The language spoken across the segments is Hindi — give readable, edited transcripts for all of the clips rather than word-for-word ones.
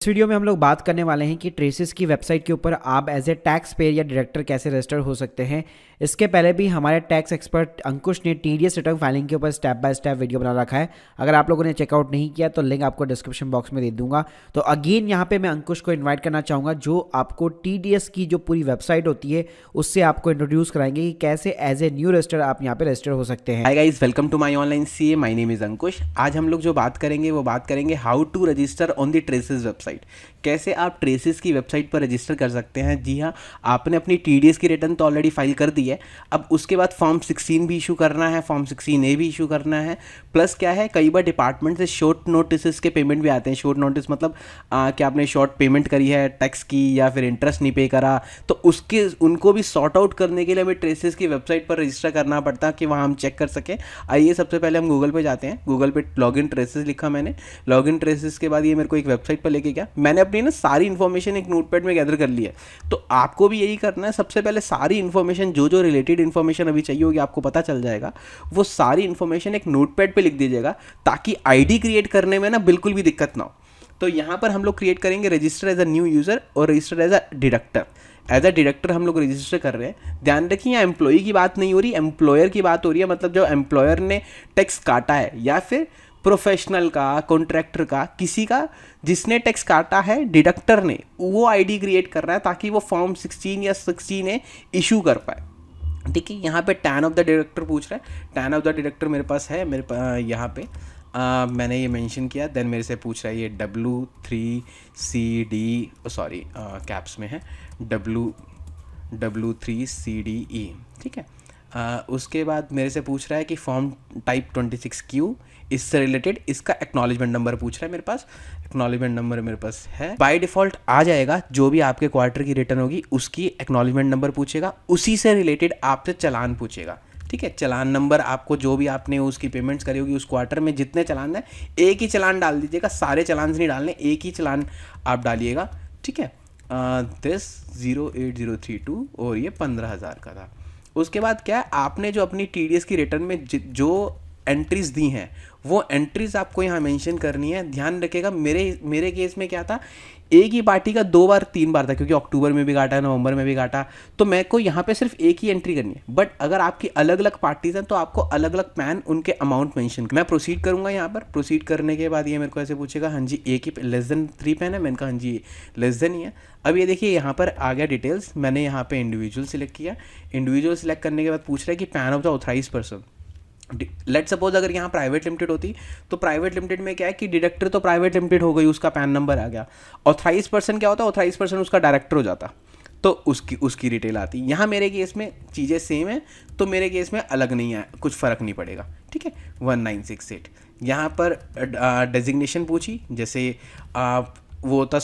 इस वीडियो में हम लोग बात करने वाले हैं कि ट्रेसिस की वेबसाइट के ऊपर आप एज ए टैक्स पेयर या डायरेक्टर कैसे रजिस्टर हो सकते हैं। इसके पहले भी हमारे टैक्स एक्सपर्ट अंकुश ने टीडीएस रिटर्न फाइलिंग के ऊपर स्टेप बाय स्टेप वीडियो बना रखा है। अगर आप लोगों ने चेकआउट नहीं किया तो लिंक आपको डिस्क्रिप्शन बॉक्स में दे दूंगा। तो अगेन यहाँ पे मैं अंकुश को इन्वाइट करना चाहूँगा जो आपको टीडीएस की जो पूरी वेबसाइट होती है उससे आपको इंट्रोड्यूस कराएंगे कि कैसे एज ए न्यू रजिस्टर आप यहाँ पे रजिस्टर हो सकते हैं। Hi guys, welcome to my online CA. My name is Ankush. आज हम लोग जो बात करेंगे वो बात करेंगे how to register on the TRACES website. कैसे आप ट्रेसिस की वेबसाइट पर रजिस्टर कर सकते हैं। जी हाँ, आपने अपनी टीडीएस की रिटर्न तो ऑलरेडी फाइल कर दी है। अब उसके बाद फॉर्म 16 भी इशू करना है, फॉर्म 16A भी इशू करना है। प्लस क्या है, कई बार डिपार्टमेंट से शॉर्ट नोटिस के पेमेंट भी आते हैं। शॉर्ट नोटिस मतलब कि आपने शॉर्ट पेमेंट करी है टैक्स की या फिर इंटरेस्ट नहीं पे करा, तो उसके उनको भी सॉर्ट आउट करने के लिए हमें ट्रेसिस की वेबसाइट पर रजिस्टर करना पड़ता है कि वहाँ हम चेक कर सकें। आइए सबसे पहले हम गूगल पे जाते हैं। गूगल पे लॉगिन ट्रेसिस लिखा मैंने। लॉगिन ट्रेसिस के बाद ये मेरे को एक वेबसाइट पर लेके गया। मैंने अपनी ना सारी इन्फॉर्मेशन एक नोटपैड में गैदर कर ली है। तो आपको भी यही करना है। सबसे पहले सारी इन्फॉर्मेशन जो रिलेटेड इन्फॉर्मेशन अभी चाहिए होगी आपको पता चल जाएगा। वो सारी इन्फॉर्मेशन एक नोटपैड पे लिख दीजिएगा ताकि आईडी क्रिएट करने में ना बिल्कुल भी दिक्कत ना हो। तो यहाँ पर हम लोग क्रिएट करेंगे register as a new user और register as a deductor. As a deductor हम लोग रजिस्टर कर रहे हैं। ध्यान रखिए यहाँ एम्प्लॉई की बात नहीं हो रही, एम्प्लॉयर की बात हो रही है। मतलब जो एम्प्लॉयर ने टैक्स काटा है या फिर प्रोफेशनल का, कॉन्ट्रैक्टर का, किसी का जिसने टैक्स काटा है डिडक्टर ने, वो आईडी क्रिएट कर रहा है ताकि वो फॉर्म 16 या 16A इशू कर पाए। ठीक है, यहाँ पे टैन ऑफ द डिडक्टर पूछ रहा है। टैन ऑफ द डिडक्टर मेरे पास है, मेरे पास यहाँ पे मैंने ये मेंशन किया। देन मेरे से पूछ रहा है ये W3CD, सॉरी कैप्स में है, W3CDE। ठीक है, उसके बाद मेरे से पूछ रहा है कि फॉर्म टाइप 26Q, इससे रिलेटेड इसका एक्नॉलेजमेंट नंबर पूछ रहा है मेरे पास। एक्नॉलेजमेंट नंबर मेरे पास है। बाय डिफ़ॉल्ट आ जाएगा, जो भी आपके क्वार्टर की रिटर्न होगी उसकी एक्नॉलेजमेंट नंबर पूछेगा, उसी से रिलेटेड आपसे चालान पूछेगा। ठीक है, चालान नंबर आपको जो भी आपने उसकी पेमेंट्स करी होगी उस क्वार्टर में जितने चालान है एक ही चालान डाल दीजिएगा। सारे चालान नहीं डालने, एक ही चालान आप डालिएगा। ठीक है, 10/08032 और ये 15,000 का था। उसके बाद क्या है, आपने जो अपनी टीडीएस की रिटर्न में जो एंट्रीज दी हैं वो एंट्रीज आपको यहाँ मेंशन करनी है। ध्यान रखिएगा, मेरे केस में क्या था, एक ही पार्टी का 2 बार 3 बार था, क्योंकि अक्टूबर में भी काटा, नवंबर में भी काटा, तो मेरे को यहाँ पे सिर्फ एक ही एंट्री करनी है। बट अगर आपकी अलग अलग पार्टीज हैं तो आपको अलग अलग पैन उनके अमाउंट मेंशन। मैं प्रोसीड करूँगा। यहाँ पर प्रोसीड करने के बाद ये मेरे को ऐसे पूछेगा, हाँ जी एक ही लेस देन 3 पैन है। मैंने कहा हाँ जी लेस देन ही है। अब ये देखिए यहाँ पर आ गया डिटेल्स। मैंने यहाँ पे इंडिविजुअल सिलेक्ट किया। इंडिविजुअल सिलेक्ट करने के बाद पूछ रहा है कि PAN of the authorise person. Let suppose अगर यहाँ प्राइवेट लिमिटेड होती तो प्राइवेट लिमिटेड में क्या है कि डिडक्टर तो प्राइवेट लिमिटेड हो गई, उसका पैन नंबर आ गया। ऑथराइज पर्सन क्या होता है, ऑथराइज पर्सन उसका डायरेक्टर हो जाता, तो उसकी डिटेल आती। यहाँ मेरे केस में चीज़ें सेम है, तो मेरे केस में अलग नहीं है, कुछ फ़र्क नहीं पड़ेगा। ठीक है, 1968 यहाँ पर डेजिग्नेशन पूछी। जैसे वो होता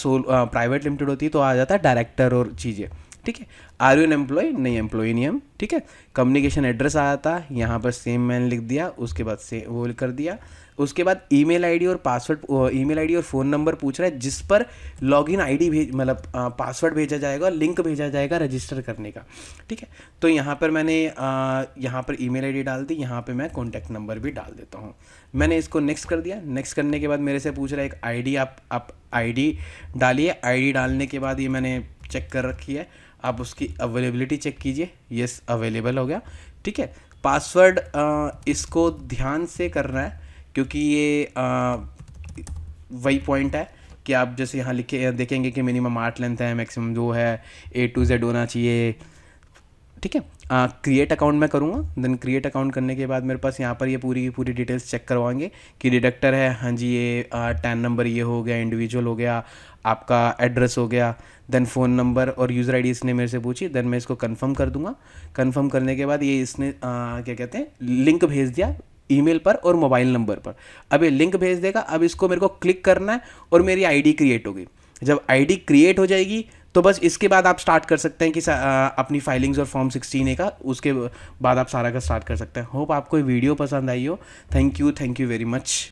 प्राइवेट लिमिटेड होती तो आ जाता डायरेक्टर और चीज़ें। ठीक है, आर यू एन एम्प्लॉय, नहीं एम्प्लॉय नहीं हम। ठीक है, कम्युनिकेशन एड्रेस आया था, यहाँ पर सेम मैंने लिख दिया। उसके बाद से वो कर दिया। उसके बाद ईमेल आईडी और पासवर्ड, ईमेल आईडी और फ़ोन नंबर पूछ रहा है जिस पर लॉगिन आईडी मतलब पासवर्ड भेजा जाएगा, लिंक भेजा जाएगा रजिस्टर करने का। ठीक है, तो यहाँ पर मैंने यहाँ पर ईमेल आईडी डाल दी। यहाँ पे मैं कॉन्टैक्ट नंबर भी डाल देता हूँ। मैंने इसको नेक्स्ट कर दिया। नेक्स्ट करने के बाद मेरे से पूछ रहा है एक आईडी, आप आईडी डालिए। आईडी डालने के बाद ये मैंने चेक कर रखी है, आप उसकी अवेलेबिलिटी चेक कीजिए। यस, अवेलेबल हो गया। ठीक है, पासवर्ड इसको ध्यान से करना है क्योंकि ये वही पॉइंट है कि आप जैसे यहाँ लिखे देखेंगे कि मिनिमम 8 लेंथ है, मैक्सिमम जो है A to Z होना चाहिए। ठीक है, क्रिएट अकाउंट मैं करूँगा। देन क्रिएट अकाउंट करने के बाद मेरे पास यहाँ पर ये पूरी डिटेल्स चेक करवाएंगे कि डिडक्टर है, हाँ जी ये टैन नंबर ये हो गया, इंडिविजुअल हो गया, आपका एड्रेस हो गया, देन फ़ोन नंबर और यूज़र आईडी इसने मेरे से पूछी। देन मैं इसको कंफर्म कर दूंगा। कंफर्म करने के बाद ये इसने क्या कहते हैं लिंक भेज दिया ईमेल पर और मोबाइल नंबर पर। अब ये लिंक भेज देगा। अब इसको मेरे को क्लिक करना है और मेरी आईडी क्रिएट हो गई। जब आईडी क्रिएट हो जाएगी तो बस इसके बाद आप स्टार्ट कर सकते हैं कि अपनी फाइलिंग्स और फॉर्म 16A का, उसके बाद आप सारा का स्टार्ट कर सकते हैं। होप आपको वीडियो पसंद आई हो। Thank you very much.